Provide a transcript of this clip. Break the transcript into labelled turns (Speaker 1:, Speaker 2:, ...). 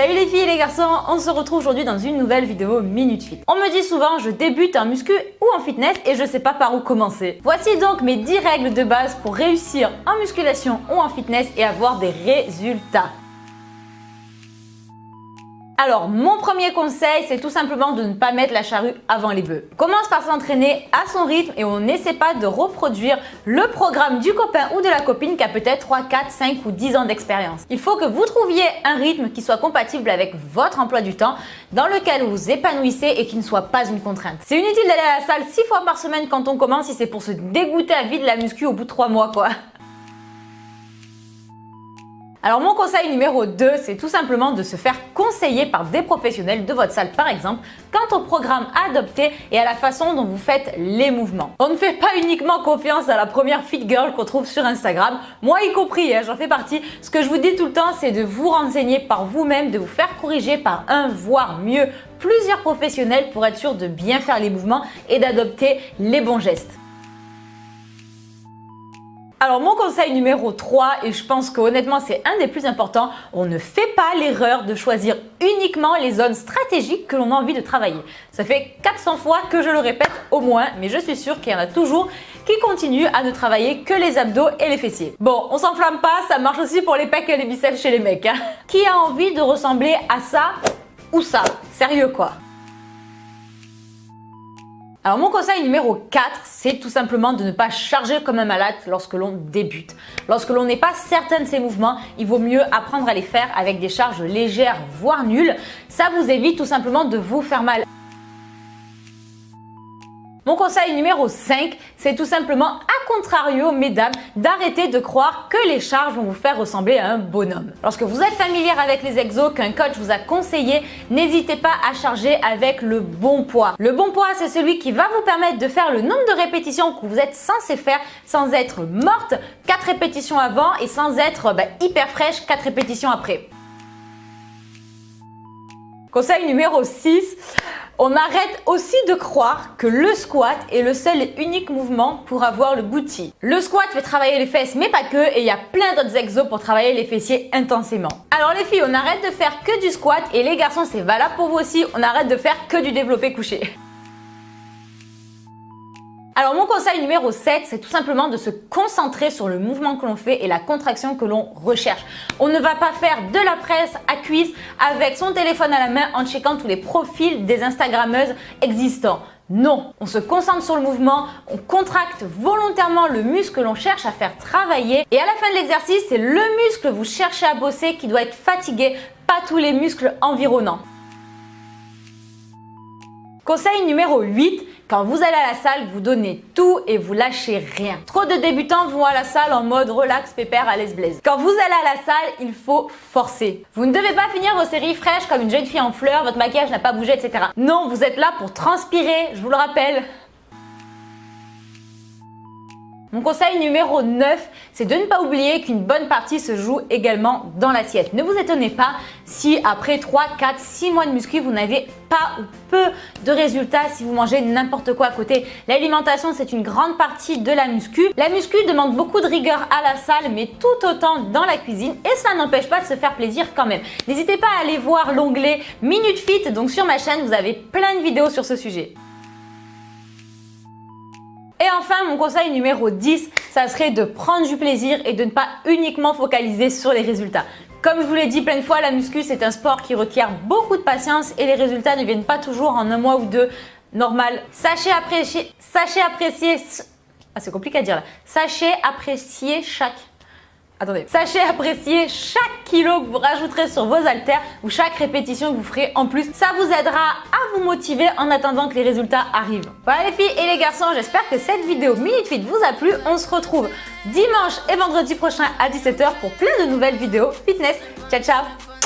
Speaker 1: Salut les filles et les garçons, on se retrouve aujourd'hui dans une nouvelle vidéo Minute Fit. On me dit souvent je débute en muscu ou en fitness et je sais pas par où commencer. Voici donc mes 10 règles de base pour réussir en musculation ou en fitness et avoir des résultats. Alors, mon premier conseil, c'est tout simplement de ne pas mettre la charrue avant les bœufs. On commence par s'entraîner à son rythme et on n'essaie pas de reproduire le programme du copain ou de la copine qui a peut-être 3, 4, 5 ou 10 ans d'expérience. Il faut que vous trouviez un rythme qui soit compatible avec votre emploi du temps, dans lequel vous vous épanouissez et qui ne soit pas une contrainte. C'est inutile d'aller à la salle 6 fois par semaine quand on commence si c'est pour se dégoûter à vie de la muscu au bout de 3 mois, quoi. Alors mon conseil numéro 2, c'est tout simplement de se faire conseiller par des professionnels de votre salle par exemple, quant au programme à adopter et à la façon dont vous faites les mouvements. On ne fait pas uniquement confiance à la première fit girl qu'on trouve sur Instagram, moi y compris, j'en fais partie. Ce que je vous dis tout le temps, c'est de vous renseigner par vous-même, de vous faire corriger par un, voire mieux, plusieurs professionnels pour être sûr de bien faire les mouvements et d'adopter les bons gestes. Alors mon conseil numéro 3, et je pense que honnêtement c'est un des plus importants, on ne fait pas l'erreur de choisir uniquement les zones stratégiques que l'on a envie de travailler. Ça fait 400 fois que je le répète au moins, mais je suis sûre qu'il y en a toujours qui continuent à ne travailler que les abdos et les fessiers. Bon, on s'enflamme pas, ça marche aussi pour les pecs et les biceps chez les mecs. Qui a envie de ressembler à ça ou ça? Sérieux quoi. Alors mon conseil numéro 4, c'est tout simplement de ne pas charger comme un malade lorsque l'on débute. Lorsque l'on n'est pas certain de ses mouvements, il vaut mieux apprendre à les faire avec des charges légères, voire nulles. Ça vous évite tout simplement de vous faire mal. Mon conseil numéro 5, c'est tout simplement, à contrario, mesdames, d'arrêter de croire que les charges vont vous faire ressembler à un bonhomme. Lorsque vous êtes familière avec les exos qu'un coach vous a conseillé, n'hésitez pas à charger avec le bon poids. Le bon poids, c'est celui qui va vous permettre de faire le nombre de répétitions que vous êtes censé faire sans être morte 4 répétitions avant et sans être hyper fraîche 4 répétitions après. Conseil numéro 6, on arrête aussi de croire que le squat est le seul et unique mouvement pour avoir le booty. Le squat fait travailler les fesses mais pas que, et il y a plein d'autres exos pour travailler les fessiers intensément. Alors les filles, on arrête de faire que du squat et les garçons c'est valable pour vous aussi, on arrête de faire que du développé couché. Alors mon conseil numéro 7, c'est tout simplement de se concentrer sur le mouvement que l'on fait et la contraction que l'on recherche. On ne va pas faire de la presse à cuisse avec son téléphone à la main en checkant tous les profils des Instagrammeuses existants. Non, on se concentre sur le mouvement, on contracte volontairement le muscle que l'on cherche à faire travailler et à la fin de l'exercice, c'est le muscle que vous cherchez à bosser qui doit être fatigué, pas tous les muscles environnants. Conseil numéro 8, quand vous allez à la salle, vous donnez tout et vous lâchez rien. Trop de débutants vont à la salle en mode relax, pépère, à l'aise blaise. Quand vous allez à la salle, il faut forcer. Vous ne devez pas finir vos séries fraîches comme une jeune fille en fleurs, votre maquillage n'a pas bougé, etc. Non, vous êtes là pour transpirer, je vous le rappelle. Mon conseil numéro 9, c'est de ne pas oublier qu'une bonne partie se joue également dans l'assiette. Ne vous étonnez pas si après 3, 4, 6 mois de muscu, vous n'avez pas ou peu de résultats si vous mangez n'importe quoi à côté. L'alimentation, c'est une grande partie de la muscu. La muscu demande beaucoup de rigueur à la salle, mais tout autant dans la cuisine et ça n'empêche pas de se faire plaisir quand même. N'hésitez pas à aller voir l'onglet Minute Fit, donc sur ma chaîne, vous avez plein de vidéos sur ce sujet. Et enfin, mon conseil numéro 10, ça serait de prendre du plaisir et de ne pas uniquement focaliser sur les résultats. Comme je vous l'ai dit plein de fois, la muscu, c'est un sport qui requiert beaucoup de patience et les résultats ne viennent pas toujours en un mois ou deux normal. Sachez apprécier, c'est compliqué à dire là. Sachez apprécier chaque kilo que vous rajouterez sur vos haltères ou chaque répétition que vous ferez en plus. Ça vous aidera à vous motiver en attendant que les résultats arrivent. Voilà les filles et les garçons, j'espère que cette vidéo Minute Fit vous a plu. On se retrouve dimanche et vendredi prochain à 17 h pour plein de nouvelles vidéos fitness. Ciao ciao!